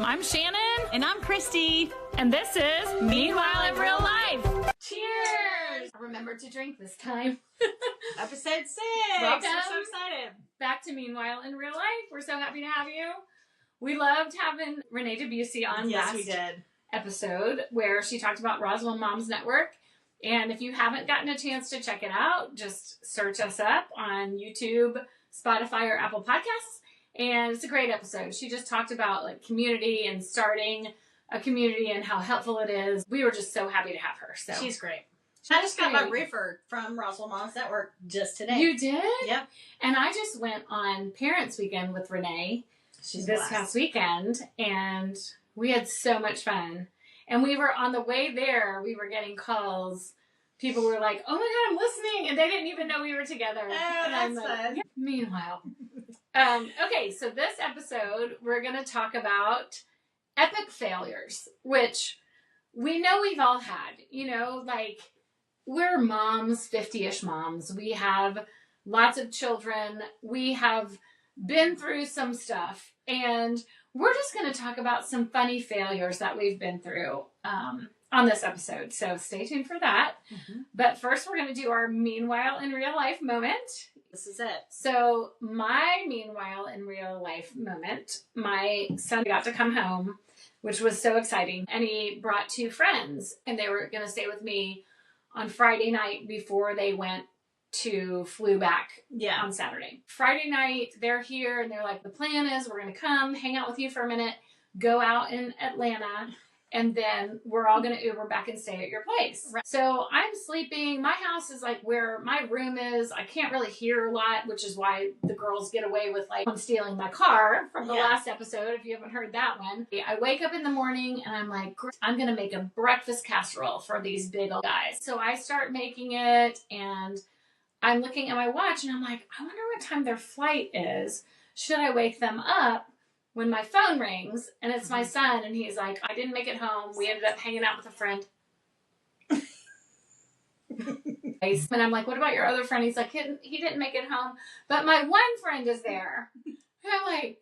I'm Shannon. And I'm Christy. And this is Meanwhile in Real Life. Cheers! Remember to drink this time. Episode 6. Welcome. We're so excited. Back to Meanwhile in Real Life. We're so happy to have you. We loved having Renee Debussy on Yes, we did. Episode where she talked about Roswell Moms Network. And if you haven't gotten a chance to check it out, just search us up on YouTube, Spotify, or Apple Podcasts. And it's a great episode. She just talked about like community and starting a community and how helpful it is. We were just so happy to have her. So she's great. I just got my reefer from Roswell Moms Network just today. You did? Yep. And I just went on Parents Weekend with Renee this past weekend, and we had so much fun. And we were on the way there, we were getting calls. People were like, oh my God, I'm listening. And they didn't even know we were together. Oh, that's fun. Yeah. Meanwhile. Okay, so this episode, we're going to talk about epic failures, which we know we've all had. You know, like, we're moms, 50-ish moms. We have lots of children. We have been through some stuff. And we're just going to talk about some funny failures that we've been through on this episode. So stay tuned for that. Mm-hmm. But first, we're going to do our Meanwhile in Real Life moment. This is it. So my Meanwhile in Real Life moment, my son got to come home, which was so exciting. And he brought 2 friends, and they were going to stay with me on Friday night before they flew back on Saturday. Friday night, they're here, and they're like, the plan is we're going to come, hang out with you for a minute, go out in Atlanta, and then we're all going to Uber back and stay at your place. Right. So I'm sleeping. My house is like where my room is. I can't really hear a lot, which is why the girls get away with like stealing my car from the last episode, if you haven't heard that one. I wake up in the morning and I'm like, I'm going to make a breakfast casserole for these big old guys. So I start making it, and I'm looking at my watch and I'm like, I wonder what time their flight is. Should I wake them up? When my phone rings, and it's my son, and he's like, I didn't make it home. We ended up hanging out with a friend. And I'm like, what about your other friend? He's like, he didn't make it home, but my one friend is there. And I'm like,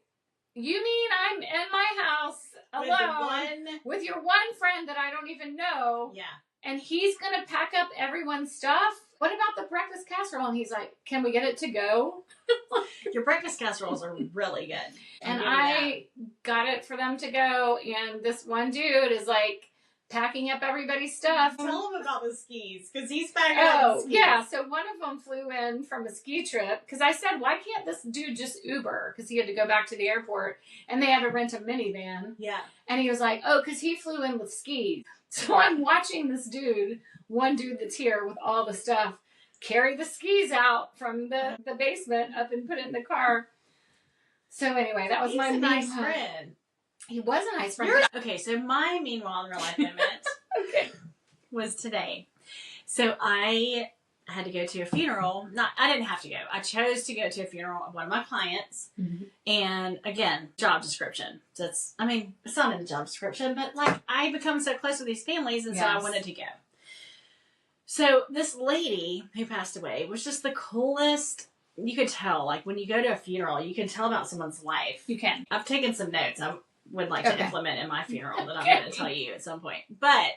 you mean I'm in my house alone with your one friend that I don't even know? Yeah. And he's going to pack up everyone's stuff? What about the breakfast casserole? And he's like, can we get it to go? Your breakfast casseroles are really good. And I got it for them to go. And this one dude is like packing up everybody's stuff. Tell him about the skis, because he's packing up the skis. Yeah. So one of them flew in from a ski trip, because I said, why can't this dude just Uber? Because he had to go back to the airport, and they had to rent a minivan. Yeah. And he was like, oh, because he flew in with skis. So I'm watching this dude, one dude that's here with all the stuff, carry the skis out from the basement up and put it in the car. So anyway, that was my nice friend. He was a nice friend. Okay, so my Meanwhile in Real Life moment was today. So I had to go to a funeral. I didn't have to go. I chose to go to a funeral of one of my clients. Mm-hmm. And again, job description. It's not in the job description, but like I become so close with these families, and so I wanted to go. So this lady who passed away was just the coolest. You could tell, like when you go to a funeral, you can tell about someone's life. You can. I've taken some notes I would like to implement in my funeral that I'm going to tell you at some point. But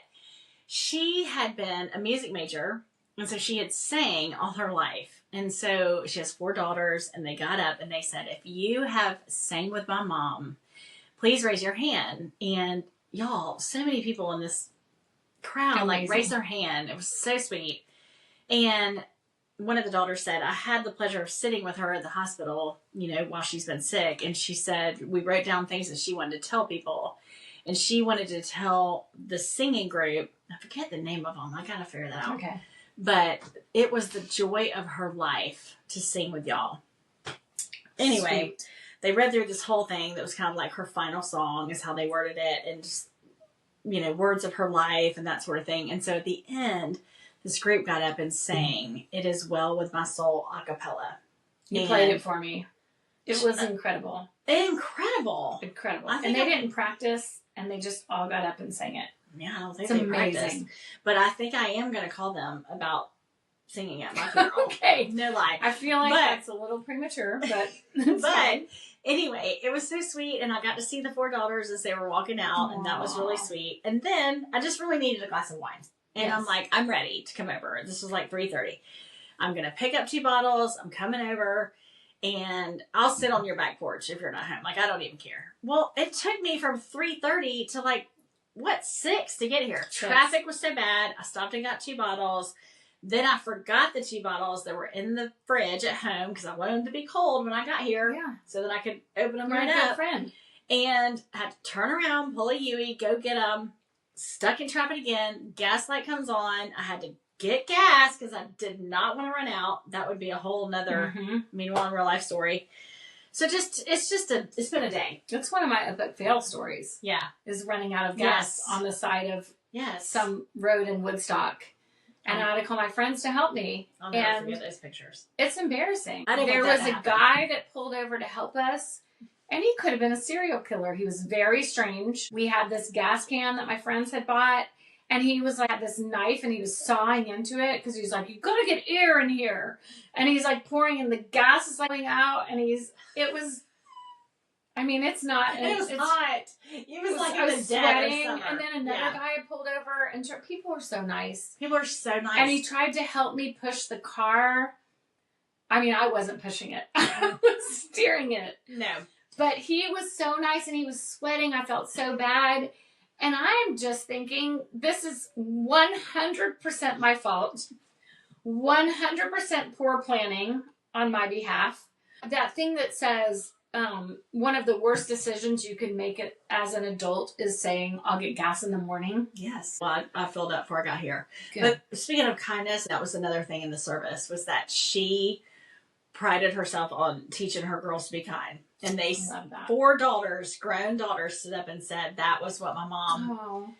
she had been a music major, and so she had sang all her life. And so she has 4 daughters, and they got up and they said, if you have sang with my mom, please raise your hand. And y'all, so many people in this crowd like raised their hand. It was so sweet. And one of the daughters said, I had the pleasure of sitting with her at the hospital, while she's been sick. And she said, we wrote down things that she wanted to tell people. And she wanted to tell the singing group, I forget the name of them. I got to figure that out. Okay. But it was the joy of her life to sing with y'all. Anyway, they read through this whole thing that was kind of like her final song is how they worded it. And just, words of her life and that sort of thing. And so at the end, this group got up and sang It Is Well With My Soul a cappella. You played it for me. It was incredible. Incredible. And they didn't practice, and they just all got up and sang it. Yeah, I don't think they practiced. But I think I am going to call them about singing at my funeral. Okay. No lie. I feel like that's a little premature, but anyway, it was so sweet, and I got to see the 4 daughters as they were walking out, and that was really sweet. And then I just really needed a glass of wine. And I'm like, I'm ready to come over. This was like 3:30. I'm going to pick up 2 bottles. I'm coming over, and I'll sit on your back porch if you're not home. Like, I don't even care. Well, it took me from 3:30 to 6 to get here. Traffic was so bad. I stopped and got 2 bottles. Then I forgot the 2 bottles that were in the fridge at home because I wanted them to be cold when I got here so that I could open them right up. Friend. And I had to turn around, pull a Yui, go get them. Stuck in traffic again. Gas light comes on. I had to get gas because I did not want to run out. That would be a whole nother Meanwhile in Real Life story. So it's been a day. That's one of my epic fail stories. Yeah. Is running out of gas on the side of some road in Woodstock. And I had to call my friends to help me. I'll never forget those pictures. It's embarrassing. There was a guy that pulled over to help us. And he could have been a serial killer. He was very strange. We had this gas can that my friends had bought. And he was had this knife and he was sawing into it because he was like, you gotta get air in here. And he's pouring and the gas is going out. And it's not. It was hot. He was I was sweating. And then another guy pulled over and people are so nice. People are so nice. And he tried to help me push the car. I wasn't pushing it. I was steering it. No. But he was so nice and he was sweating. I felt so bad. And I am just thinking, this is 100% my fault. 100% poor planning on my behalf. That thing that says one of the worst decisions you can make it as an adult is saying, I'll get gas in the morning. Yes. Well, I filled up before I got here. Good. But speaking of kindness, that was another thing in the service was that she prided herself on teaching her girls to be kind. And 4 daughters, grown daughters, stood up and said that was what my mom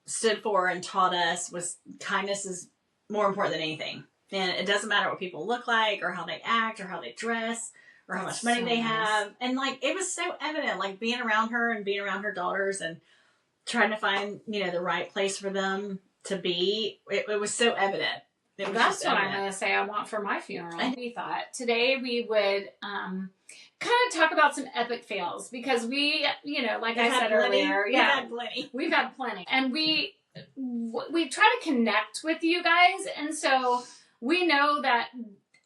stood for and taught us was kindness is more important than anything. And it doesn't matter what people look like or how they act or how they dress or how much money they have. And it was so evident, being around her and being around her daughters and trying to find, the right place for them to be. It was so evident. That's what I'm going to say I want for my funeral. And we thought today we would kind of talk about some epic fails because we, like I said earlier, we've had plenty. And we try to connect with you guys. And so we know that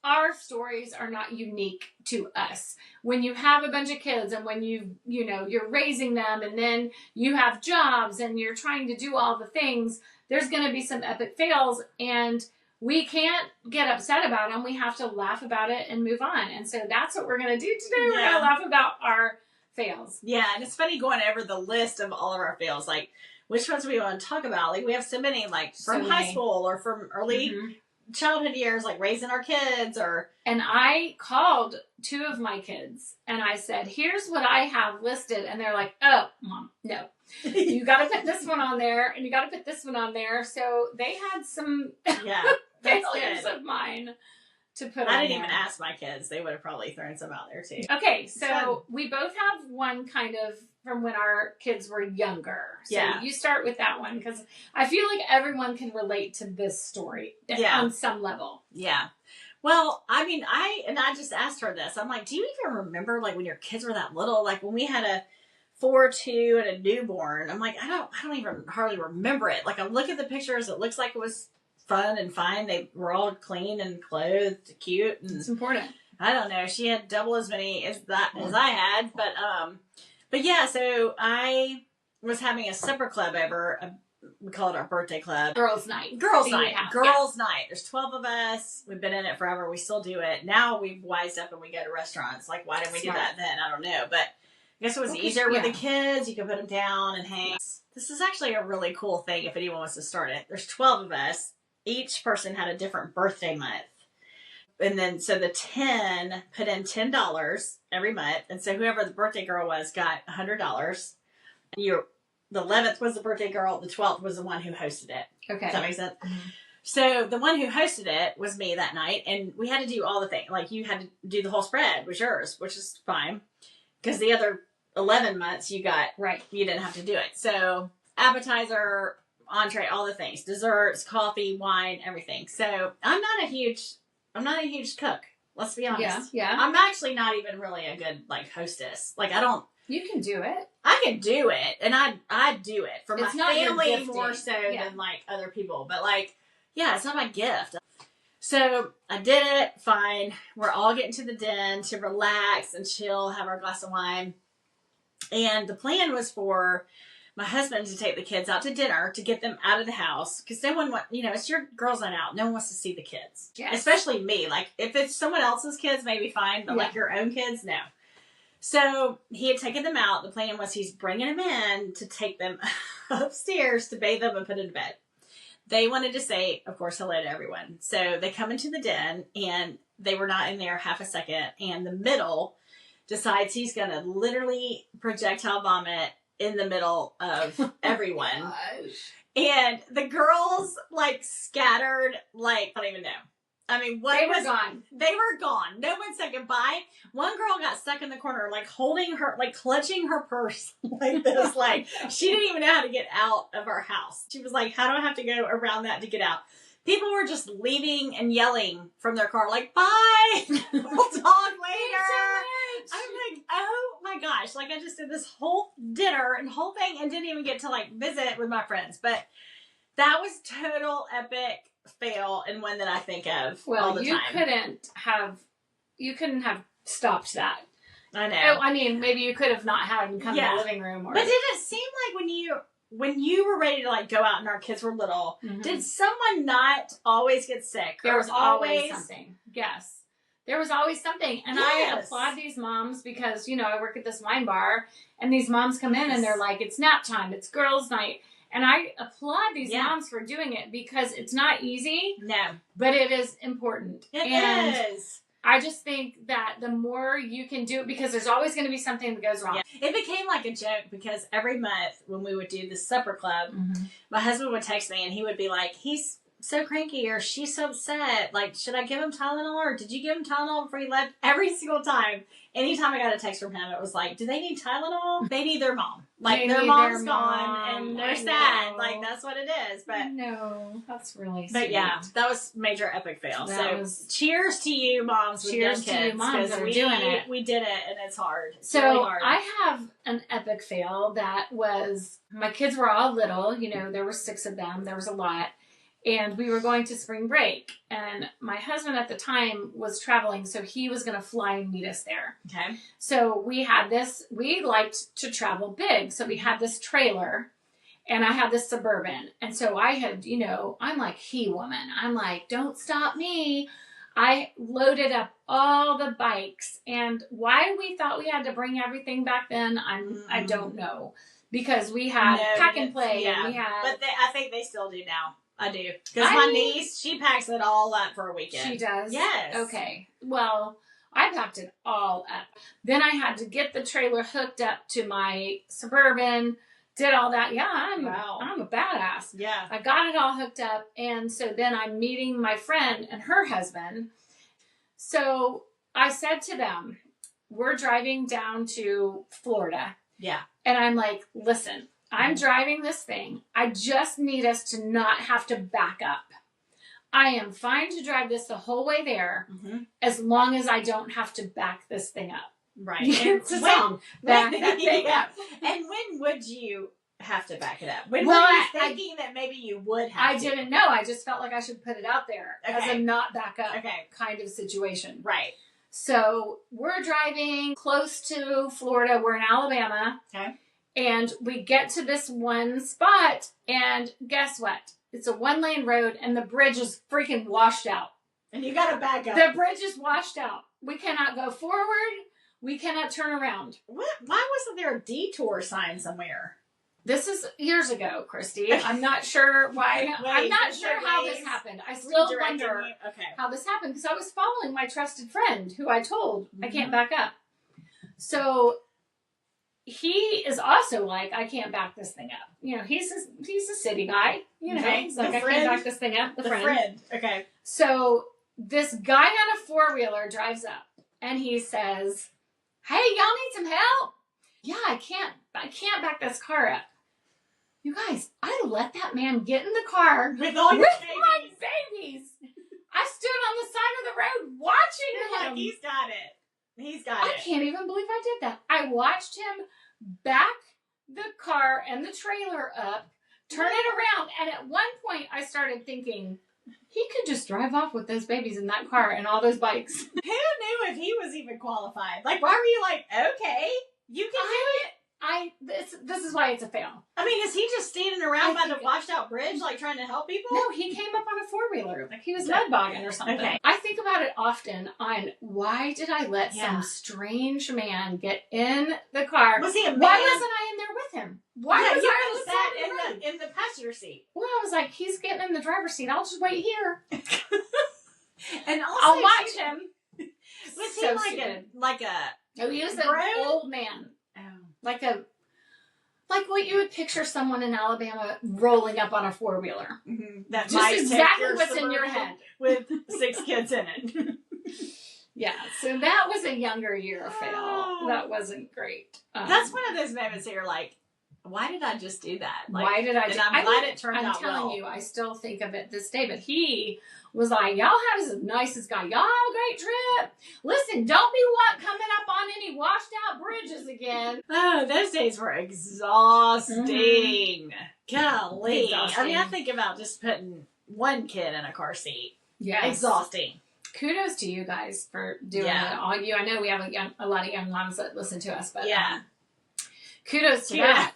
our stories are not unique to us. When you have a bunch of kids and when you're raising them and then you have jobs and you're trying to do all the things, there's going to be some epic fails and we can't get upset about them. We have to laugh about it and move on. And so that's what we're going to do today. We're going to laugh about our fails. Yeah, and it's funny going over the list of all of our fails. Which ones we want to talk about? We have so many, from high school or from early childhood years, raising our kids or... And I called 2 of my kids and I said, here's what I have listed. And they're like, oh, Mom, no. You got to put this one on there and you got to put this one on there. So they had some failures of mine to put on I didn't there. even ask my kids. They would have probably thrown some out there too. Okay, so we both have one kind of from when our kids were younger. So you start with that one because I feel like everyone can relate to this story on some level. Yeah. Well, I just asked her this. I'm like, do you even remember when your kids were that little? When we had a 4, 2, and a newborn. I'm like, I don't even hardly remember it. I look at the pictures, it looks like it was fun and fine. They were all clean and clothed, cute. And it's important. I don't know. She had double as many as I had, but yeah. So I was having a supper club over. We call it our birthday club. Girls' night. Girls' night. There's 12 of us. We've been in it forever. We still do it. Now we've wised up and we go to restaurants. Why didn't we do that then? I don't know. But I guess it was easier with the kids. You could put them down and hang. This is actually a really cool thing if anyone wants to start it. There's 12 of us. Each person had a different birthday month. And then, so the 10 put in $10 every month. And so whoever the birthday girl was got $100. The 11th was the birthday girl. The 12th was the one who hosted it. Okay. Does that make sense? Mm-hmm. So the one who hosted it was me that night. And we had to do all the things. You had to do the whole spread was yours, which is fine. Because the other 11 months you got, you didn't have to do it. So appetizer, entree, all the things, desserts, coffee, wine, everything. So I'm not a huge cook. Let's be honest. Yeah. I'm actually not even really a good like hostess. Like You can do it. I can do it, and I do it for my family more so than like other people. But like, yeah, it's not my gift. So I did it. Fine. We're all getting to the den to relax and chill, have our glass of wine. And the plan was for my husband to take the kids out to dinner to get them out of the house. Because no one it's your girls' night out. No one wants to see the kids. Yes. Especially me. Like, if it's someone else's kids, maybe fine. But like your own kids, no. So he had taken them out. The plan was he's bringing them in to take them upstairs to bathe them and put them to bed. They wanted to say, of course, hello to everyone. So they come into the den, and they were not in there half a second. And the middle decides he's going to literally projectile vomit in the middle of everyone. And the girls, like, scattered, like, I don't even know. I mean, they were gone. They were gone. No one said goodbye. One girl got stuck in the corner, like, holding her, like, clutching her purse like this. Like, she didn't even know how to get out of our house. She was like, how do I have to go around that to get out? People were just leaving and yelling from their car, like, bye! We'll talk later! I'm like, oh my gosh. Like, I just did this whole dinner and whole thing and didn't even get to, like, visit with my friends. But that was total epic fail, and one that I think of all the time. You couldn't have stopped that. I know. I mean, maybe you could have not had him come in the living room. But did it seem like when you were ready to like go out and our kids were little, did someone not always get sick? There was always something. Yes. There was always something. And I applaud these moms because, I work at this wine bar, and these moms come in and they're like, it's nap time, it's girls' night. And I applaud these moms for doing it because it's not easy. No. But it is important. It is. I just think that the more you can do it, because there's always going to be something that goes wrong. Yeah. It became like a joke because every month when we would do the supper club, my husband would text me and he would be like, he's so cranky or she's so upset. Like, should I give him Tylenol or did you give him Tylenol before you left? Every single time. Anytime I got a text from him, it was like, do they need Tylenol? They need their mom. Like, their mom's gone and they're sad. Like, that's what it is. But no, that's really sweet. But yeah, that was major epic fail. Cheers to you moms with young kids. Cheers to you moms that are doing it. We did it and it's hard. It's really hard. I have an epic fail that was, my kids were all little. There were 6 of them. There was a lot. And we were going to spring break. And my husband at the time was traveling, so he was going to fly and meet us there. Okay. So we liked to travel big. So we had this trailer, and I had this Suburban. And so I had, I'm like he woman. I'm like, don't stop me. I loaded up all the bikes. And why we thought we had to bring everything back then, I don't know. Because we had pack and play. Yeah. And we had, but I think they still do now. I do. Because my niece, she packs it all up for a weekend. She does? Yes. Okay. Well, I packed it all up. Then I had to get the trailer hooked up to my Suburban, did all that. Yeah, I'm a badass. Yeah. I got it all hooked up. And so then I'm meeting my friend and her husband. So I said to them, we're driving down to Florida. Yeah. And I'm like, listen, I'm driving this thing. I just need us to not have to back up. I am fine to drive this the whole way there as long as I don't have to back this thing up. Right. And back that thing up. And when would you have to back it up? When were you thinking that maybe you would have to? I didn't know. I just felt like I should put it out there as a not back up kind of situation. Right. So we're driving close to Florida. We're in Alabama. Okay. And we get to this one spot, and guess what? It's a 1-lane road, and the bridge is freaking washed out. And you gotta back up. The bridge is washed out. We cannot go forward. We cannot turn around. What? Why wasn't there a detour sign somewhere? This is years ago, Christy. I'm not sure why. I'm not sure how this happened. I still wonder how this happened, because I was following my trusted friend who I told I can't back up. So he is also like, I can't back this thing up. He's a city guy. He's like, I can't back this thing up. The friend. Okay. So this guy on a 4-wheeler drives up and he says, hey, y'all need some help? Yeah, I can't back this car up. You guys, I let that man get in the car with all your my babies. I stood on the side of the road watching him. Like, he's got it. He's got it. I can't even believe I did that. I watched him back the car and the trailer up, turn it around, and at one point I started thinking, he could just drive off with those babies in that car and all those bikes. Who knew if he was even qualified? Like, why were you like, okay, you can do it? This is why it's a fail. I mean, is he just standing around by the washed out bridge, like trying to help people? No, he came up on a 4-wheeler. Like he was mud bogging or something. Okay. I think about it often on why did I let some strange man get in the car? Was he a man? Why wasn't I in there with him? Why was I in the passenger seat? Well, I was like, he's getting in the driver's seat. I'll just wait here. And also, I'll watch him. Was he like a Oh, he was an old man. Oh. Like what you would picture someone in Alabama rolling up on a 4-wheeler. Mm-hmm. That just exactly what's in your head. With 6 kids in it. Yeah, so that was a younger year fail. Oh. That wasn't great. That's one of those moments that you're like, why did I just do that? Like, why did I do that? I'm glad it turned out well. I'm telling you, I still think of it this day, but he was like, y'all had the nicest guy. Y'all have a great trip. Listen, don't be coming up on any washed out bridges again. Oh, those days were exhausting. Mm-hmm. Golly. Exhausting. I mean, I think about just putting one kid in a car seat. Yes. Exhausting. Kudos to you guys for doing it. All you, I know we have a lot of young moms that listen to us, but kudos to that.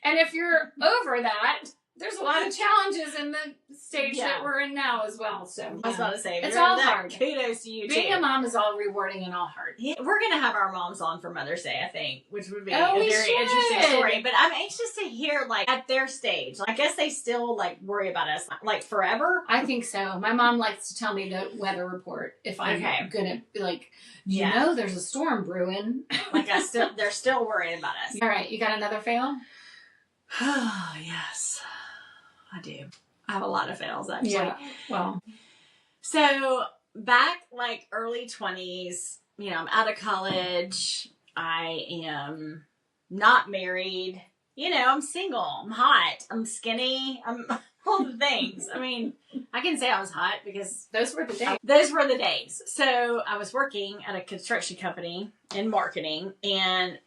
And if you're over that, there's a lot of challenges in the stage that we're in now as well. So I was about to say, it's all hard. Kudos to you. Being a mom is all rewarding and all hard. Yeah, we're gonna have our moms on for Mother's Day, I think, which would be a very interesting story. But I'm anxious to hear, like, at their stage. I guess they still like worry about us, like, forever. I think so. My mom likes to tell me the weather report if I'm gonna be like, you know, there's a storm brewing. Like they're still worried about us. All right, you got another fail? Oh yes. I do. I have a lot of fails, actually. Yeah. Well. So, back, like, early 20s, you know, I'm out of college. I am not married. You know, I'm single. I'm hot. I'm skinny. I'm all the things. I mean, I can say I was hot because those were the days. Those were the days. So, I was working at a construction company in marketing, and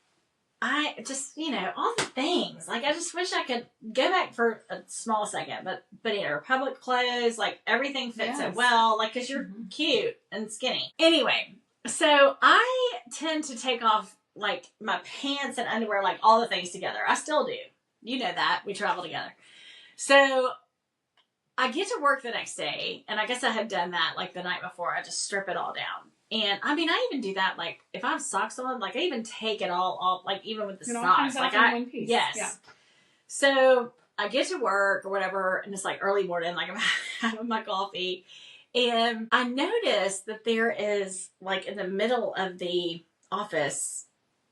I just, you know, all the things. Like, I just wish I could go back for a small second. But you know, public clothes, like, everything fits so well. Like, because you're cute and skinny. Anyway, so I tend to take off, like, my pants and underwear, like, all the things together. I still do. You know that. We travel together. So I get to work the next day. And I guess I had done that, like, the night before. I just strip it all down. And I mean, I even do that, like, if I have socks on, like, I even take it all off, like, even with the socks. Like, in one piece. Yes. Yeah. So I get to work or whatever, and it's like early morning, like, I'm having my coffee. And I noticed that there is, like, in the middle of the office,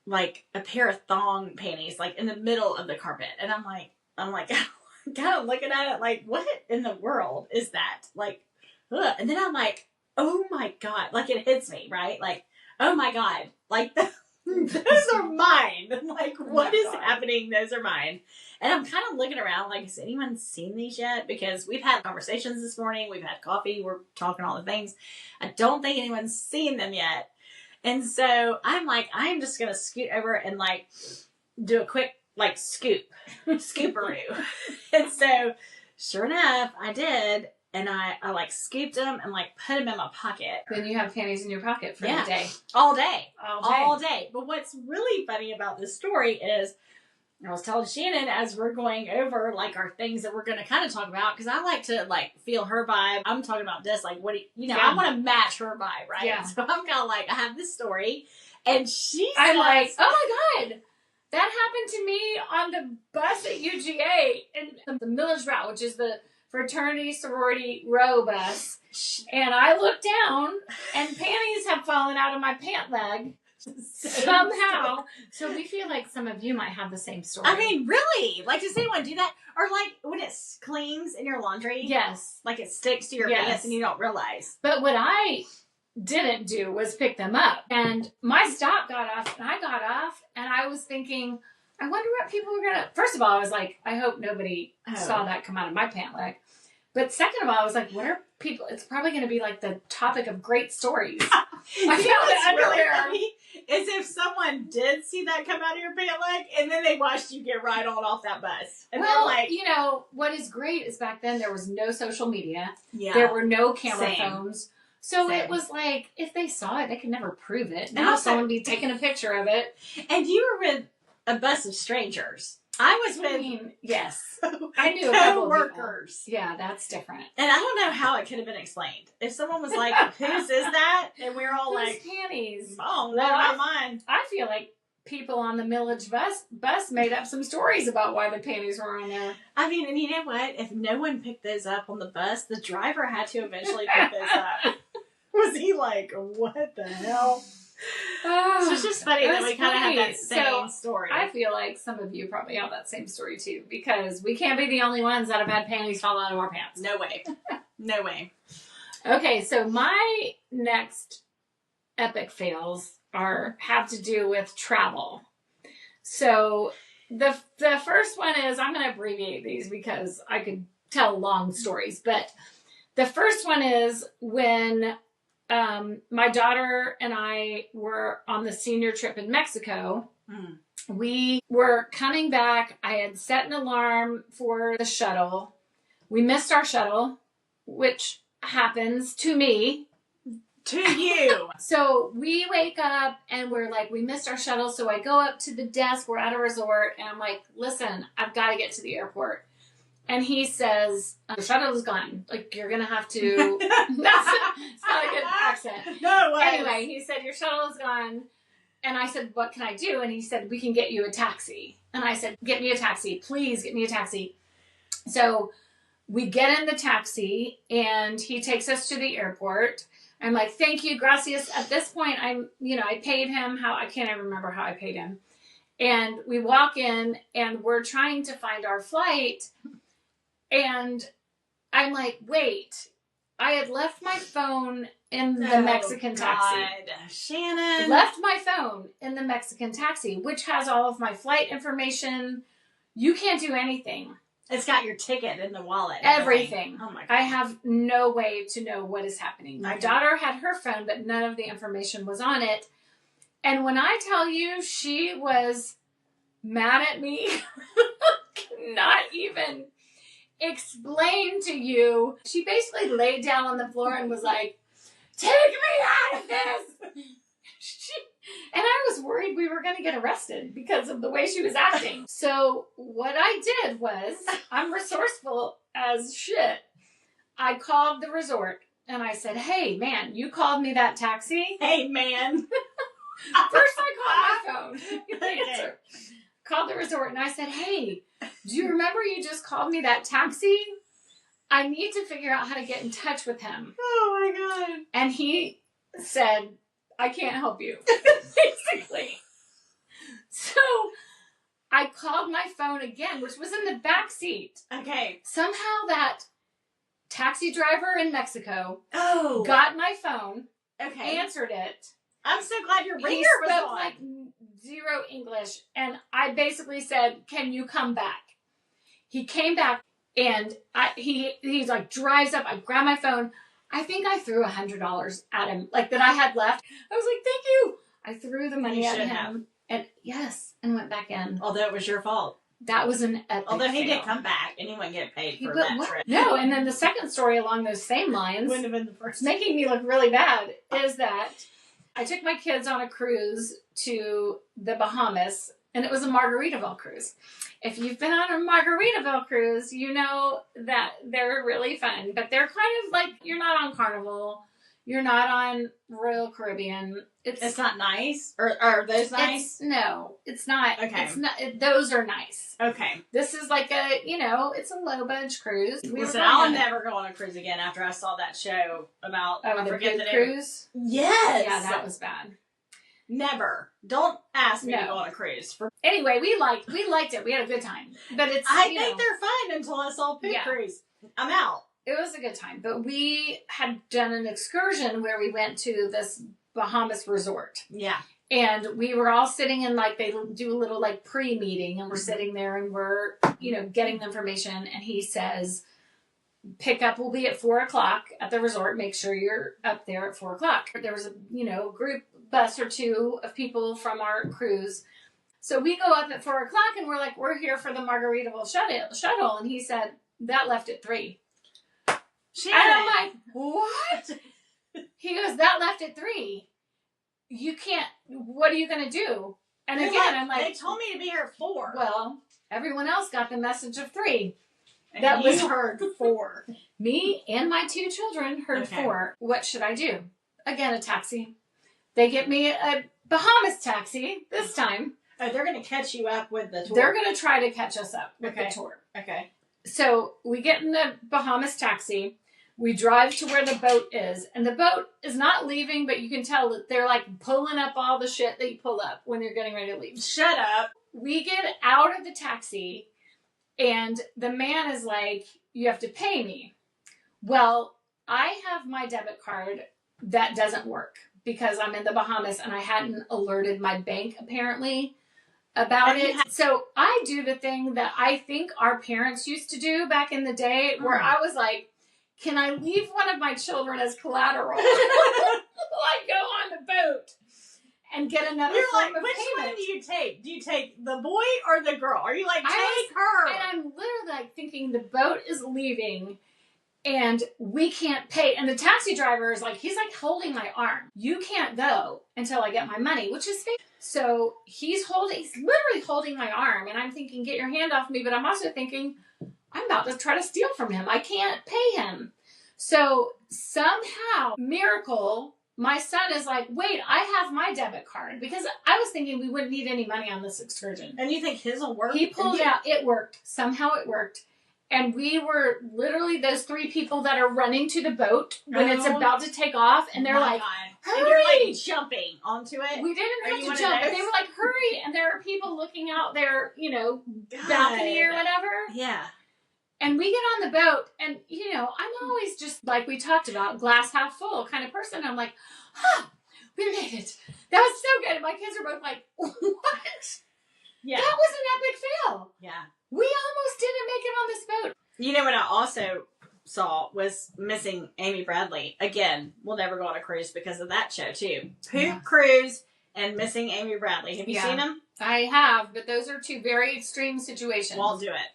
like, a pair of thong panties, like, in the middle of the carpet. And I'm like, kind of looking at it, like, what in the world is that? Like, ugh. And then I'm like, oh my God, like it hits me, right? Like, oh my God, like those are mine. Like, what is happening? Those are mine. And I'm kind of looking around like, has anyone seen these yet? Because we've had conversations this morning. We've had coffee. We're talking all the things. I don't think anyone's seen them yet. And so I'm like, I'm just going to scoot over and like do a quick like scooperoo. And so sure enough, I did. And I like scooped them and like put them in my pocket. Then you have panties in your pocket for the day. All day. But what's really funny about this story is I was telling Shannon as we're going over like our things that we're going to kind of talk about, because I like to like feel her vibe. I'm talking about this, like what do you know, I want to match her vibe, right? Yeah. So I'm kind of like, I have this story, and I'm like, oh my God. That happened to me on the bus at UGA in the Millage Route, which is the fraternity sorority row bus, and I look down and panties have fallen out of my pant leg somehow. So we feel like some of you might have the same story. I mean, really? Like, does anyone do that? Or like when it clings in your laundry? Yes. Like it sticks to your pants and you don't realize. But what I didn't do was pick them up. And my stop got off, and I got off, and I was thinking, I wonder what people were going to... First of all, I was like, I hope nobody saw that come out of my pant leg. But second of all, I was like, what are people... It's probably going to be like the topic of great stories. I found it underwear. Really funny is if someone did see that come out of your pant leg and then they watched you get right on off that bus. And well, they're like... you know, what is great is back then there was no social media. Yeah. There were no camera Same. phones. So Same. it was like, if they saw it, they could never prove it. And Now also- someone would be taking a picture of it. And you were with a bus of strangers. I was with... I mean, yes. I knew a couple of people. co-workers. Yeah, that's different. And I don't know how it could have been explained. If someone was like, whose is that? And we were all Whose like, panties? oh, Well, not mine. I feel like people on the Millage bus made up some stories about why the panties were on there. I mean, and you know what? If no one picked those up on the bus, the driver had to eventually pick those up. Was he like, what the hell? So it's just funny that we kind of have that same story. I feel like some of you probably have that same story too, because we can't be the only ones that have had panties fall out of our pants. No way. No way. Okay, so my next epic fails have to do with travel. So the first one is, I'm going to abbreviate these because I could tell long stories, but the first one is when my daughter and I were on the senior trip in Mexico. We were coming back. I had set an alarm for the shuttle. We missed our shuttle, which happens to me. To you. So we wake up and we're like, we missed our shuttle. So I go up to the desk. We're at a resort. And I'm like, listen, I've got to get to the airport. And he says, the shuttle is gone. Like, you're going to have to... it's not a good accent. No way. Anyway, he said, your shuttle is gone. And I said, what can I do? And he said, we can get you a taxi. And I said, get me a taxi. Please get me a taxi. So we get in the taxi and he takes us to the airport. I'm like, thank you, gracias. At this point, I paid him I can't even remember how I paid him. And we walk in and we're trying to find our flight. And I'm like, wait, I had left my phone in the Mexican taxi. Shannon. Left my phone in the Mexican taxi, which has all of my flight information. You can't do anything. It's got your ticket in the wallet. Everything. Oh my God. I have no way to know what is happening. My daughter had her phone, but none of the information was on it. And when I tell you she was mad at me, not even explain to you. She basically laid down on the floor and was like, take me out of this. And I was worried we were going to get arrested because of the way she was acting. So what I did was, I'm resourceful as shit. I called the resort and I said, hey man, you called me that taxi? Hey man. First I called my phone. Okay. Called the resort and I said, hey, do you remember you just called me that taxi? I need to figure out how to get in touch with him. Oh my God. And he said, I can't help you, basically. So I called my phone again, which was in the back seat. Okay. Somehow that taxi driver in Mexico got got my phone, okay. Answered it. I'm so glad your ringer He was spoke on. like zero English, and I basically said, can you come back? He came back, and he's like, drives up. I grab my phone. I think I threw $100 at him, like that I had left. I was like, thank you. I threw the money at him. And yes, and went back in. Although it was your fault. That was an epic Although he fail. did come back and he wouldn't get paid for that trip. No, and then the second story along those same lines, Wouldn't have been the first. making me look really bad, is that I took my kids on a cruise to the Bahamas, and it was a Margaritaville cruise. If you've been on a Margaritaville cruise, you know that they're really fun, but they're kind of like, you're not on Carnival, you're not on Royal Caribbean. It's not nice? Or are those nice? No, it's not. Okay. It's not. Those are nice. Okay. This is like it's a low budget cruise. Listen, I'll never go on a cruise again after I saw that show about the big cruise. Yes. Yeah, that was bad. Never. Don't ask me to go on a cruise. Anyway, we liked it. We had a good time. But I think they're fine until I saw Pig Cruise. I'm out. It was a good time. But we had done an excursion where we went to this Bahamas resort. Yeah. And we were all sitting in, like, they do a little, like, pre-meeting, and we're sitting there and we're, you know, getting the information. And he says, pickup will be at 4:00 at the resort. Make sure you're up there at 4:00. There was a, you know, group bus or two of people from our cruise. So we go up at 4:00 and we're like, we're here for the Margaritaville shuttle. And he said, that left at 3. Shannon. And I'm like, what? He goes, that left at 3. You can't, what are you going to do? And You're again, I'm like, they told me to be here at 4. Well, everyone else got the message of 3. And that you was heard 4. Me and my 2 children heard 4. What should I do? Again, a taxi. They get me a Bahamas taxi this time. Oh, they're going to catch you up with the tour. They're going to try to catch us up with the tour. Okay. So we get in the Bahamas taxi. We drive to where the boat is, and the boat is not leaving, but you can tell that they're like pulling up all the shit that you pull up when you're getting ready to leave. Shut up. We get out of the taxi, and the man is like, you have to pay me. Well, I have my debit card that doesn't work because I'm in the Bahamas and I hadn't alerted my bank apparently about it. So I do the thing that I think our parents used to do back in the day where I was like, can I leave one of my children as collateral? Like, go on the boat and get another form of which payment. one do you take? Do you take the boy or the girl? Are you like, take her? And I'm literally like thinking the boat is leaving and we can't pay. And the taxi driver is like, he's like holding my arm. You can't go until I get my money, which is fake. So he's literally holding my arm. And I'm thinking, get your hand off me. But I'm also thinking, I'm about to try to steal from him. I can't pay him. So somehow, miracle, my son is like, wait, I have my debit card. Because I was thinking we wouldn't need any money on this excursion. And you think his will work? He pulled it out. It worked. Somehow it worked. And we were literally those 3 people that are running to the boat when it's about to take off. And they're like, hurry. And you're like jumping onto it. We didn't have to jump, but they were like, hurry. And there are people looking out their, you know, balcony or whatever. Yeah. And we get on the boat, and, you know, I'm always just, like we talked about, glass half full kind of person. I'm like, we made it. That was so good. And my kids are both like, what? Yeah. That was an epic fail. Yeah. We almost didn't make it on this boat. You know what I also saw was Missing Amy Bradley. Again, we'll never go on a cruise because of that show, too. Poop Cruise and Missing Amy Bradley. Have you seen them? I have, but those are 2 very extreme situations. Won't do it.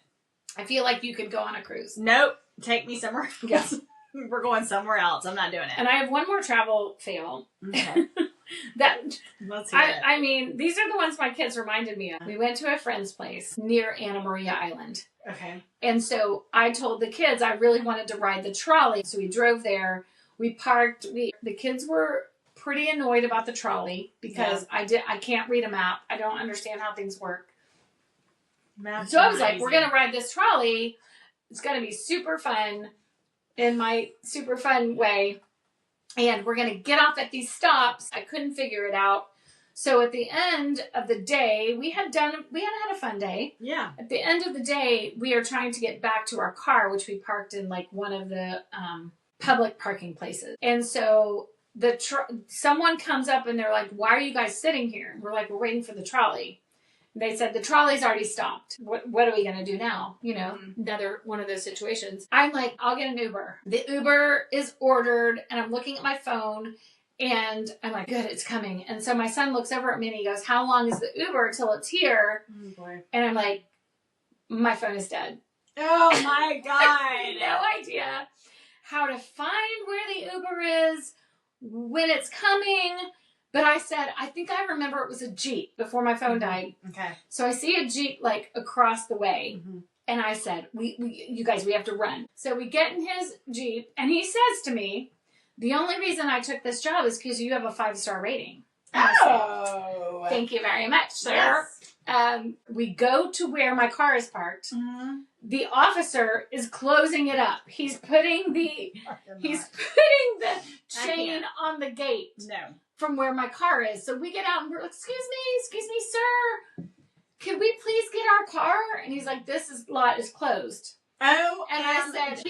I feel like you could go on a cruise. Nope. Take me somewhere else. Yes. We're going somewhere else. I'm not doing it. And I have one more travel fail. Okay. Let's hear it. I mean, these are the ones my kids reminded me of. We went to a friend's place near Anna Maria Island. Okay. And so I told the kids I really wanted to ride the trolley. So we drove there. We parked. The kids were pretty annoyed about the trolley because I can't read a map. I don't understand how things work. So I was like, we're going to ride this trolley. It's going to be super fun in my super fun way. And we're going to get off at these stops. I couldn't figure it out. So at the end of the day, we had had a fun day. Yeah. At the end of the day, we are trying to get back to our car, which we parked in like one of the public parking places. And so someone comes up and they're like, why are you guys sitting here? We're like, we're waiting for the trolley. They said, the trolley's already stopped. What are we going to do now? You know, another one of those situations. I'm like, I'll get an Uber. The Uber is ordered, and I'm looking at my phone, and I'm like, good, it's coming. And so my son looks over at me, and he goes, how long is the Uber till it's here? Oh, boy. And I'm like, my phone is dead. Oh, my God. I have no idea how to find where the Uber is, when it's coming. But I said, I think I remember it was a Jeep before my phone died. Okay. So I see a Jeep like across the way. Mm-hmm. And I said, you guys, we have to run. So we get in his Jeep and he says to me, the only reason I took this job is because you have a 5-star rating. Oh. Said, thank you very much, sir. Yes. We go to where my car is parked. Mm-hmm. The officer is closing it up. He's putting the chain on the gate. No. From where my car is. So we get out and we're like, excuse me, sir. Could we please get our car? And he's like, lot is closed. Oh. And I said,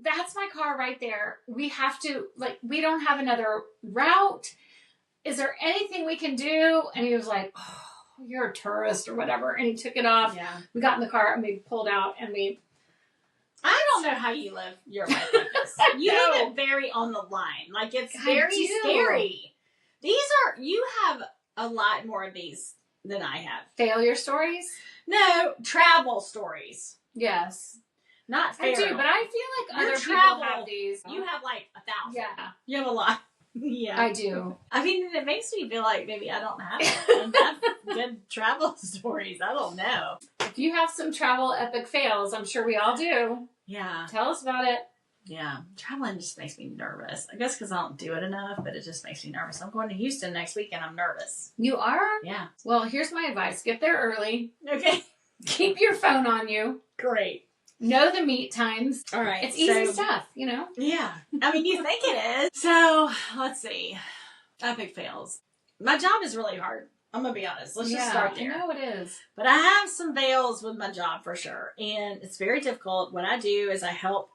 that's my car right there. We have to, we don't have another route. is there anything we can do? And he was like, oh, you're a tourist or whatever. And he took it off. Yeah. We got in the car and we pulled out and I don't know how you live your life like this. You live it very on the line. Like, it's very scary. You have a lot more of these than I have. Failure stories? No, travel stories. Yes. Not feral. I do, but I feel like Your other travel, people have these. You have like 1,000. Yeah. You have a lot. Yeah. I do. I mean, it makes me feel like maybe I don't have good travel stories. I don't know. If you have some travel epic fails, I'm sure we all do. Yeah. Tell us about it. Yeah. Traveling just makes me nervous. I guess because I don't do it enough, but it just makes me nervous. I'm going to Houston next week and I'm nervous. You are? Yeah. Well, here's my advice. Get there early. Okay. Keep your phone on you. Great. Know the meet times. All right. It's easy stuff, you know? Yeah. I mean, you think it is. So, let's see. Epic fails. My job is really hard. I'm going to be honest. Let's just start there. I know it is. But I have some fails with my job for sure. And it's very difficult. What I do is I help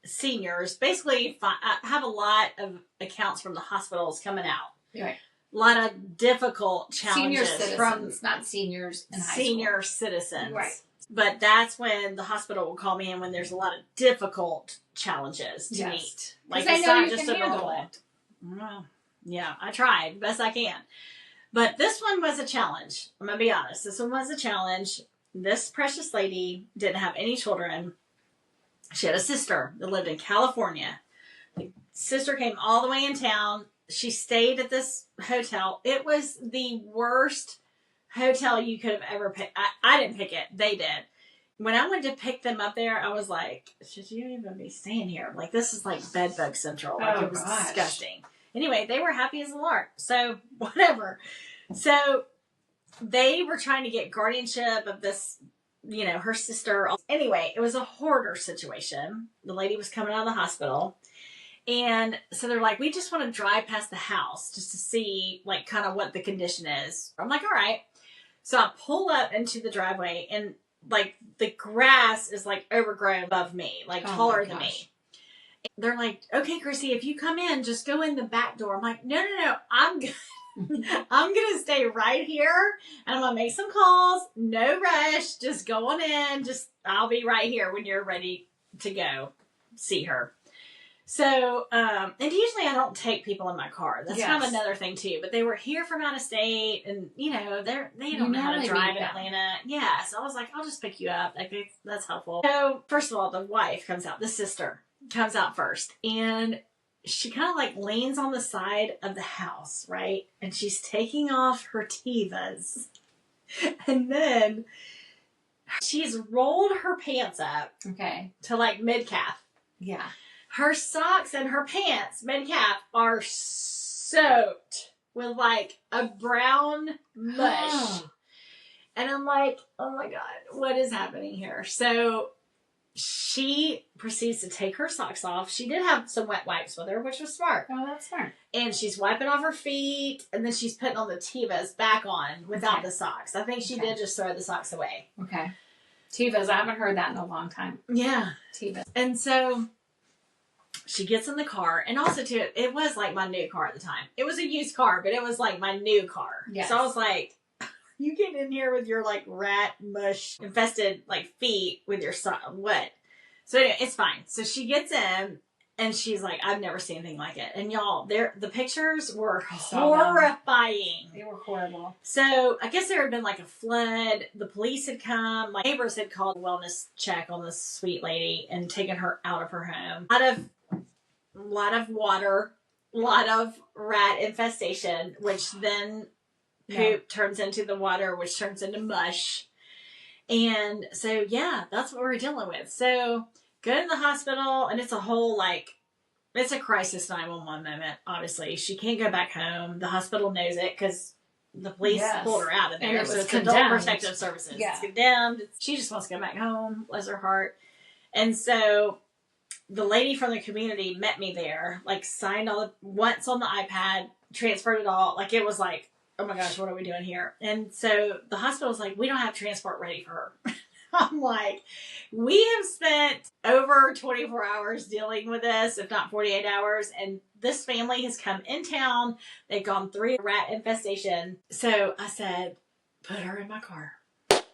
seniors. Basically, I have a lot of accounts from the hospitals coming out. Right. A lot of difficult challenges. Senior citizens, not seniors in high senior school. Citizens. Right. But that's when the hospital will call me in when there's a lot of difficult challenges to meet. Like, it's not just a normal. Well, yeah, I tried best I can. But this one was a challenge. I'm going to be honest. This one was a challenge. This precious lady didn't have any children. She had a sister that lived in California. The sister came all the way in town. She stayed at this hotel. It was the worst hotel you could have ever picked. I didn't pick it. They did. When I went to pick them up there, I was like, should you even be staying here? Like, this is like bedbug central. Like, it was disgusting. Anyway, they were happy as a lark. So, whatever. So, they were trying to get guardianship of this, you know, her sister. Anyway, it was a hoarder situation. The lady was coming out of the hospital. And so they're like, we just want to drive past the house just to see, like, kind of what the condition is. I'm like, all right. So I pull up into the driveway and, like, the grass is, like, overgrown above me, like, taller than me. They're like, okay, Chrissy, if you come in, just go in the back door. I'm like, no, I'm good. I'm going to stay right here and I'm going to make some calls. No rush. Just go on in. I'll be right here when you're ready to go see her. So, and usually I don't take people in my car. That's kind of another thing too. But they were here from out of state, and you know they don't know how to drive in Atlanta. Yeah, so I was like, I'll just pick you up. Like, that's helpful. So first of all, the wife comes out. The sister comes out first, and she kind of like leans on the side of the house, right? And she's taking off her Tevas, and then she's rolled her pants up, to like mid calf. Yeah. Her socks and her pants, mid-calf, are soaked with, like, a brown mush. And I'm like, oh, my God, what is happening here? So she proceeds to take her socks off. She did have some wet wipes with her, which was smart. Oh, that's smart. And she's wiping off her feet, and then she's putting on the Tevas back on without the socks. I think she did just throw the socks away. Okay. Tevas, I haven't heard that in a long time. Yeah. Tevas. And so she gets in the car, and also too, it was like my new car at the time. It was a used car, but it was like my new car. Yes. So I was like, you get in here with your like rat mush infested like feet with your wet. So anyway, it's fine. So she gets in and she's like, I've never seen anything like it. And y'all, the pictures were horrifying. They were horrible. So I guess there had been like a flood. The police had come. My neighbors had called a wellness check on this sweet lady and taken her out of her home. A lot of water, a lot of rat infestation, which then poop turns into the water, which turns into mush. And so, yeah, that's what we're dealing with. So go to the hospital, and it's a whole, like, it's a crisis 911 moment, obviously. She can't go back home. The hospital knows it because the police pulled her out of there. So it's Adult Protective Services. Yeah. It's condemned. She just wants to go back home. Bless her heart. And so the lady from the community met me there, like signed once on the iPad, transferred it all. Like, it was like, oh my gosh, what are we doing here? And so the hospital was like, we don't have transport ready for her. I'm like, we have spent over 24 hours dealing with this, if not 48 hours. And this family has come in town. They've gone through a rat infestation. So I said, put her in my car.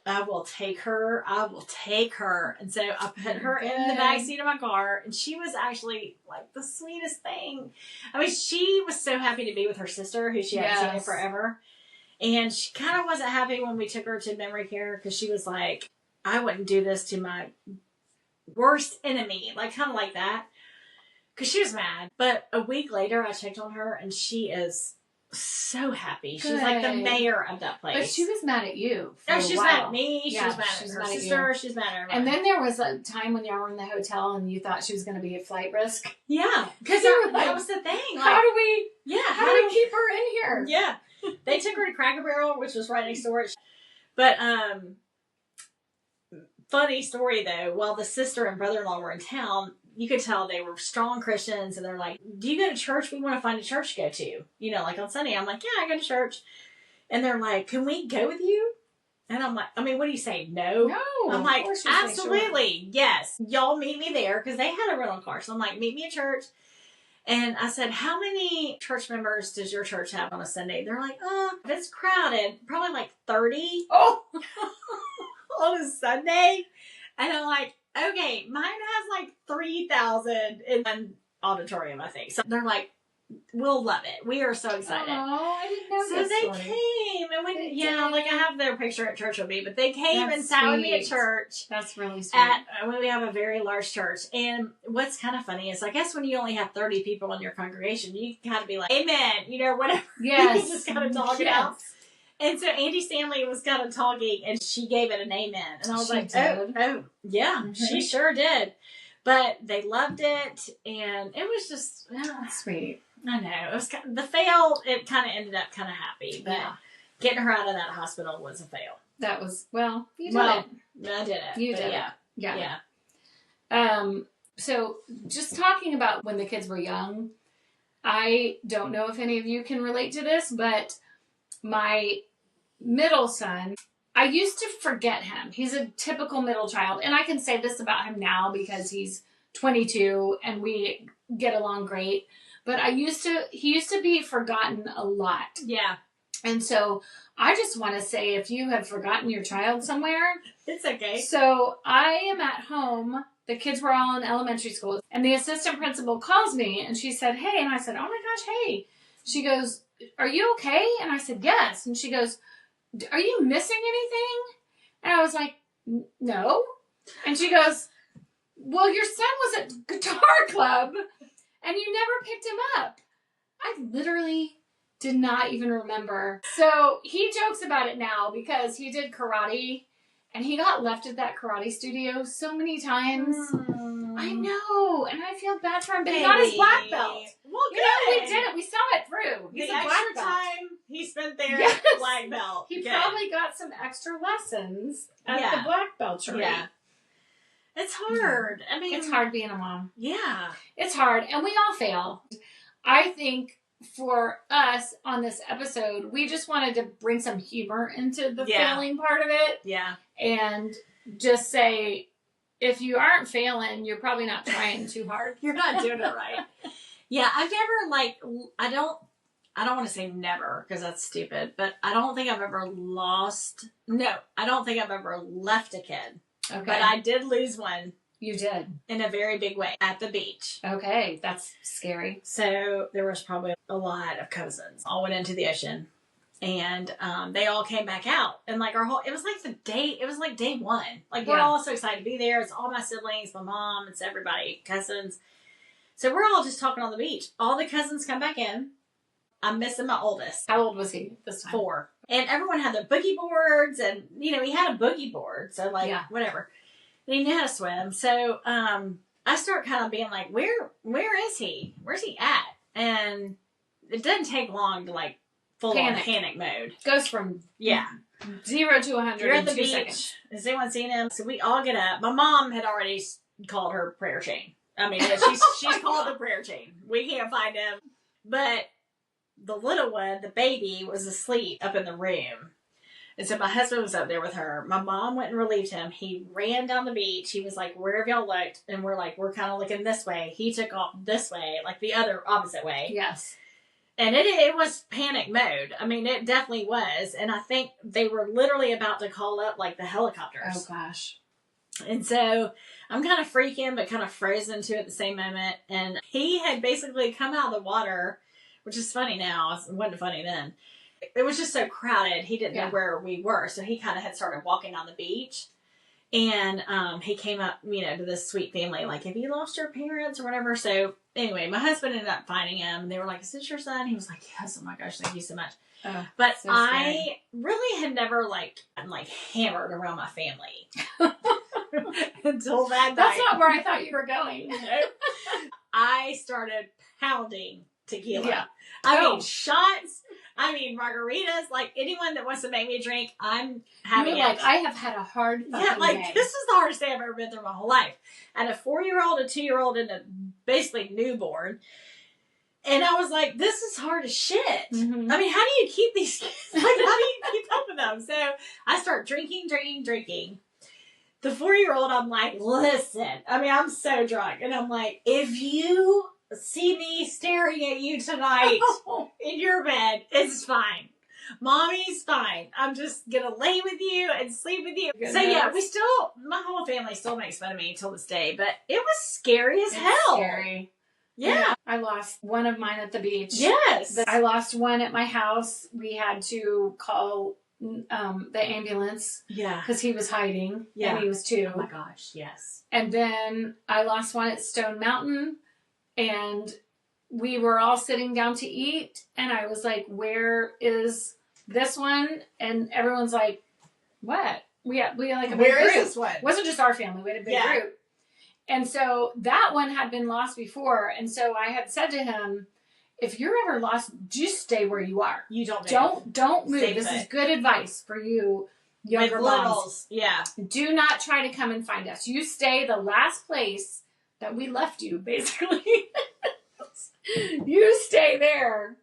I will take her. I will take her. And so I put her in the backseat of my car, and she was actually like the sweetest thing. I mean, she was so happy to be with her sister, who she hadn't seen in forever. And she kind of wasn't happy when we took her to memory care, because she was like, I wouldn't do this to my worst enemy, like kind of like that. Because she was mad. But a week later, I checked on her, and she is so happy. She's like the mayor of that place. But she was mad at you. No, she's mad at me. She was mad at her sister. She's mad at everybody. And then there was a time when y'all were in the hotel and you thought she was going to be a flight risk. Yeah. Because that was the thing. Like, how do we keep her in here? Yeah. They took her to Cracker Barrel, which was right next door. But, funny story though, while the sister and brother-in-law were in town, you could tell they were strong Christians, and they're like, do you go to church? We want to find a church to go to. You know, like on Sunday. I'm like, yeah, I go to church. And they're like, can we go with you? And I'm like, I mean, what do you say? No. No. I'm like, absolutely. Sure. Yes. Y'all meet me there, because they had a rental car. So I'm like, meet me at church. And I said, how many church members does your church have on a Sunday? They're like, if it's crowded, probably like 30. Oh. On a Sunday. And I'm like, okay, mine has like 3,000 in one auditorium, I think. So they're like, we'll love it. We are so excited. Oh, I didn't know so they came and went, like I have their picture at church with me, but they came and sat with me at church. That's really sweet. We have a very large church. And what's kind of funny is, I guess when you only have 30 people in your congregation, you kind of be like, amen, whatever. Yes. You just kind of talk it out. And so Andy Stanley was kind of talking, and she gave it an amen. And I was like, oh, yeah, she sure did. But they loved it, and it was just sweet. I know. It was the fail, it kind of ended up kind of happy. But getting her out of that hospital was a fail. That was, you did it. I did it. You did it. Yeah. So just talking about when the kids were young, I don't know if any of you can relate to this, but my middle son, I used to forget him. He's a typical middle child. And I can say this about him now because he's 22 and we get along great. But he used to be forgotten a lot. Yeah. And so I just want to say, if you have forgotten your child somewhere, it's okay. So I am at home. The kids were all in elementary school. And the assistant principal calls me and she said, hey. And I said, oh my gosh, hey. She goes, are you okay? And I said, yes. And she goes, are you missing anything? And I was like, no. And she goes, well, your son was at guitar club and you never picked him up. I literally did not even remember. So he jokes about it now because he did karate and he got left at that karate studio so many times. I know, and I feel bad for him, but he got his black belt. Well, good. We did it. We saw it through. He's the extra time he spent there, black belt. He probably got some extra lessons at the black belt tree. Yeah. It's hard. I mean, it's hard being a mom. Yeah. It's hard, and we all fail. I think for us on this episode, we just wanted to bring some humor into the failing part of it. Yeah. And just say, if you aren't failing, you're probably not trying too hard. You're not doing it right. Yeah, I've never, I don't want to say never, because that's stupid, but I don't think I've ever I don't think I've ever left a kid. Okay. But I did lose one. You did? In a very big way, at the beach. Okay, that's scary. So there was probably a lot of cousins all went into the ocean. And they all came back out. And it was like day one. We're all so excited to be there. It's all my siblings, my mom, it's everybody, cousins. So we're all just talking on the beach. All the cousins come back in. I'm missing my oldest. How old was he this time? 4. And everyone had their boogie boards. And, he had a boogie board. So, whatever. And he knew how to swim. So I start kind of being like, where is he? Where's he at? And it doesn't take long to, full panic mode. Goes from 0 to 100 You're in at the 2 beach. seconds. Has anyone seen him? So we all get up. My mom had already called her prayer chain. I mean, she's called the prayer chain. We can't find him. But the little one, the baby, was asleep up in the room. And so my husband was up there with her. My mom went and relieved him. He ran down the beach. He was like, wherever y'all looked. And we're like, we're kind of looking this way. He took off this way, like the other opposite way. Yes. And it was panic mode. I mean, it definitely was. And I think they were literally about to call up like the helicopters. Oh, gosh. And so I'm kind of freaking, but kind of frozen too at the same moment. And he had basically come out of the water, which is funny now. It wasn't funny then. It was just so crowded. He didn't know where we were. So he kind of had started walking on the beach. And he came up, to this sweet family, like, have you lost your parents or whatever? So anyway, my husband ended up finding him. And they were like, is this your son? He was like, yes. Oh my gosh, thank you so much. But so I really had never I'm hammered around my family until that night. That's not where I thought you were going. I started pounding tequila. Yeah. I mean, shots. I mean, margaritas. Like, anyone that wants to make me a drink, I'm having it. Like, I have had a hard fucking day. This is the hardest day I've ever been through my whole life. And a 4-year-old, a 2-year-old, and a basically newborn. And I was like, this is hard as shit. Mm-hmm. I mean, how do you keep these kids? How do you keep up with them? So I start drinking. The 4-year-old, I'm like, listen. I mean, I'm so drunk. And I'm like, if you see me staring at you tonight in your bed, it's fine. Mommy's fine. I'm just going to lay with you and sleep with you. Goodness. So yeah, my whole family still makes fun of me till this day. But it was scary as hell. Scary. Yeah. I lost one of mine at the beach. Yes. I lost one at my house. We had to call the ambulance. Yeah. Because he was hiding. Yeah. And he was 2. Oh my gosh, yes. And then I lost one at Stone Mountain. And we were all sitting down to eat. And I was like, where is this one? And everyone's like, what? We had like a big group. Where is this one? It wasn't just our family. We had a big group. And so that one had been lost before. And so I had said to him, if you're ever lost, just stay where you are. You don't move. Don't move. Stay this put. is good advice for you younger moms. Yeah. Do not try to come and find us. You stay the last place that we left you, basically. You stay there.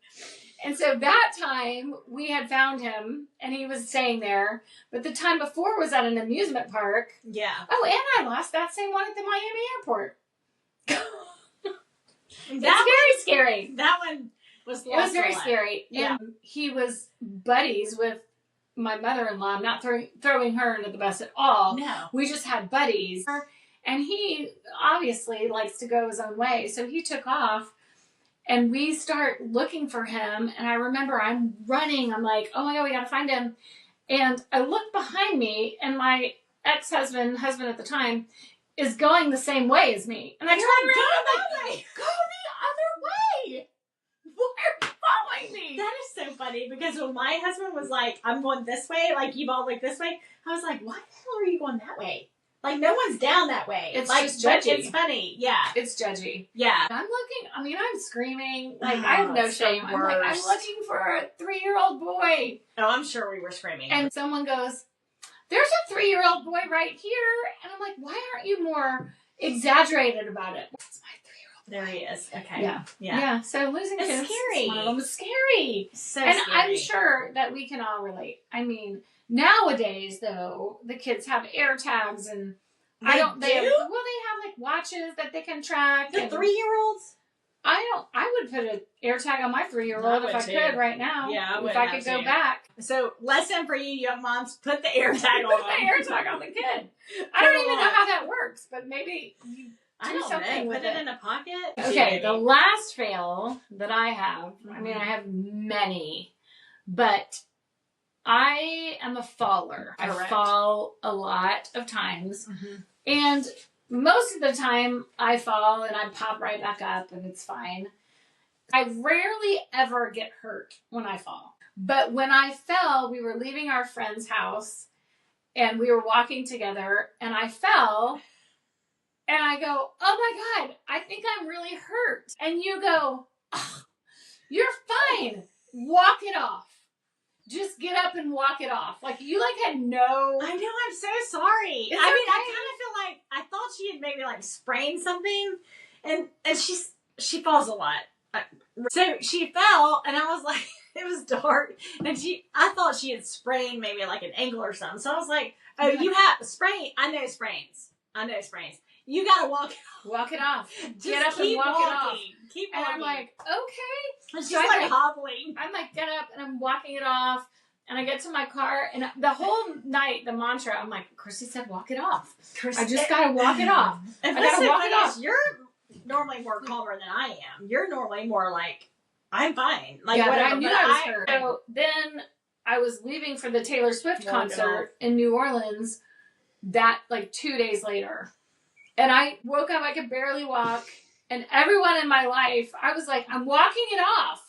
And so that time we had found him and he was staying there. But the time before was at an amusement park. Yeah. Oh, and I lost that same one at the Miami airport. It's very scary. That one was lost. It was very scary. Yeah. And he was buddies with my mother-in-law. I'm not throwing her under the bus at all. No. We just had buddies. And he obviously likes to go his own way. So he took off. And we start looking for him. And I remember I'm running. I'm like, oh my God, we got to find him. And I look behind me and my ex-husband at the time, is going the same way as me. And I turn around and I'm like, go the other way. Why are you following me? That is so funny because when my husband was like, I'm going this way, like you all like this way, I was like, why the hell are you going that way? Like, no one's down that way. It's like, just judgy. It's funny. Yeah. It's judgy. Yeah. I'm looking, I'm screaming. Like, I have no shame. I'm like, I'm looking for a 3-year-old boy. Oh, I'm sure we were screaming. And someone goes, there's a 3-year-old boy right here. And I'm like, why aren't you more exaggerated about it? That's my 3-year-old boy. There he is. Okay. Yeah. Yeah. So losing it's kids, scary. one of them is scary. So and scary. I'm sure that we can all relate. I mean, nowadays, though, the kids have air tags and They do? They have like watches that they can track. The 3-year-olds? I would put an air tag on my 3-year-old if I could right now. Yeah, if I could go back. So, lesson for you young moms, put the air tag on Put the air tag on the kid. I don't even know how that works, but maybe you do something with it. Put it in a pocket. Okay, the last fail that I have, I mean, I have many, but I am a faller. Correct. I fall a lot of times. Mm-hmm. And most of the time I fall and I pop right back up and it's fine. I rarely ever get hurt when I fall. But when I fell, we were leaving our friend's house and we were walking together and I fell and I go, oh my God, I think I'm really hurt. And you go, oh, you're fine. Walk it off. Just get up and walk it off. Like, you, had no... I know, I'm so sorry. It's I mean, okay. I kind of feel like, I thought she had maybe, sprained something, and she falls a lot. So she fell, and I was like, it was dark, and I thought she had sprained maybe like an ankle or something. So I was like, "Oh, you have sprain? I know sprains. You gotta walk it off. Just Get up keep and walk walking. it off." Keep And walking. I'm like, okay. And she's So I like hobbling. I'm like, get up, and I'm walking it off. And I get to my car, and the whole night, the mantra, I'm like, Christy said, walk it off. I just gotta walk it off. I gotta walk it off. You're normally more calmer than I am. You're normally more like, I'm fine. Like, yeah, whatever. but I knew I was hurt. So then I was leaving for the Taylor Swift concert in New Orleans like 2 days later. And I woke up, I could barely walk. And everyone in my life, I was like, I'm walking it off.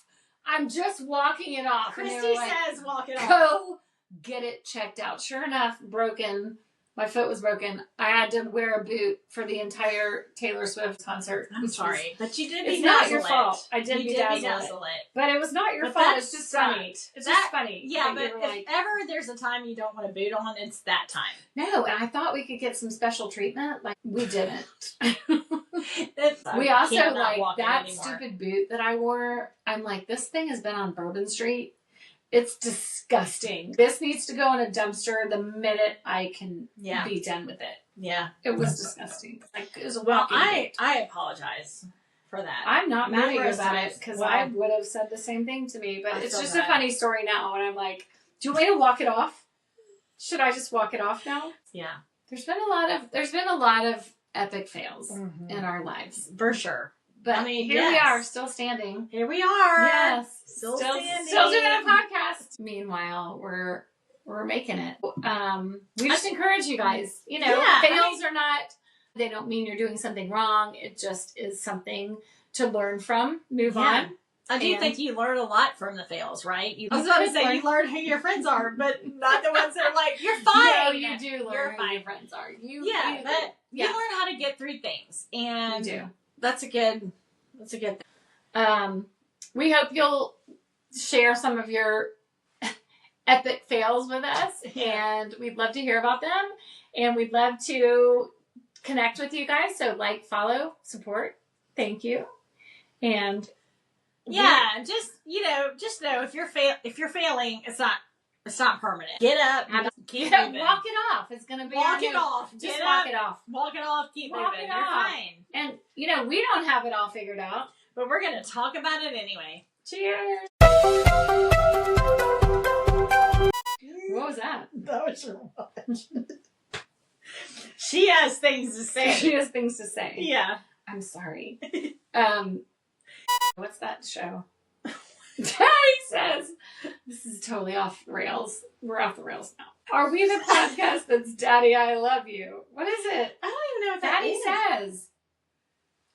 I'm just walking it off. Christy like, says walk it off. Go get it checked out. Sure enough, broken. My foot was broken. I had to wear a boot for the entire Taylor Swift concert. I'm sorry. But you did be It's not your fault. I did bedazzle it. But it was not your fault. It's just funny. It's just funny. Yeah, but if ever there's a time you don't want a boot on, it's that time. No, and I thought we could get some special treatment. Like, we didn't. We also, like, that stupid boot that I wore, I'm like, this thing has been on Bourbon Street. It's disgusting. This needs to go in a dumpster the minute I can be done with it. Yeah. It was disgusting. Like, it was a I apologize for that. I'm not mad at you about it, because I would have said the same thing to me. But it's just a funny story now, and I'm like, do you want me to walk it off? Should I just walk it off now? Yeah. There's been a lot of epic fails in our lives. For sure. But I mean, here we are, still standing. Here we are. Yes. Still standing. Still doing a podcast. Meanwhile, we're making it. We just encourage you guys. You know, fails are not, they don't mean you're doing something wrong. It just is something to learn from, move on. I do think you learn a lot from the fails, right? I was about to say you learn who your friends are, but not the ones that are like, you're fine. No, you do learn who your friends are. You learn how to get through things. And you do. That's a good thing. We hope you'll share some of your epic fails with us, and we'd love to hear about them, and we'd love to connect with you guys. So like, follow, support. Thank you. And just know if you're failing, it's not permanent. Get up, keep moving. Walk it off. It's gonna be walk it off. Just walk it off. Walk it off. Keep moving. You're fine. And we don't have it all figured out, but we're gonna talk about it anyway. Cheers. What was that? That was your watch. She has things to say. She has things to say. Yeah. I'm sorry. What's that show? Daddy says, this is totally off the rails. We're off the rails now. Are we the podcast that's Daddy, I love you? What is it? I don't even know what Daddy that says.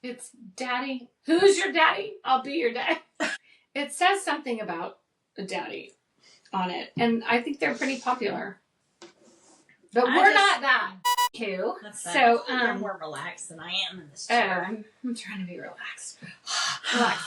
It's Daddy. Who's your daddy? I'll be your dad. It says something about a daddy on it. And I think they're pretty popular. But we're not that. Too. So, you're more relaxed than I am in this chair. I'm trying to be relaxed. Relax.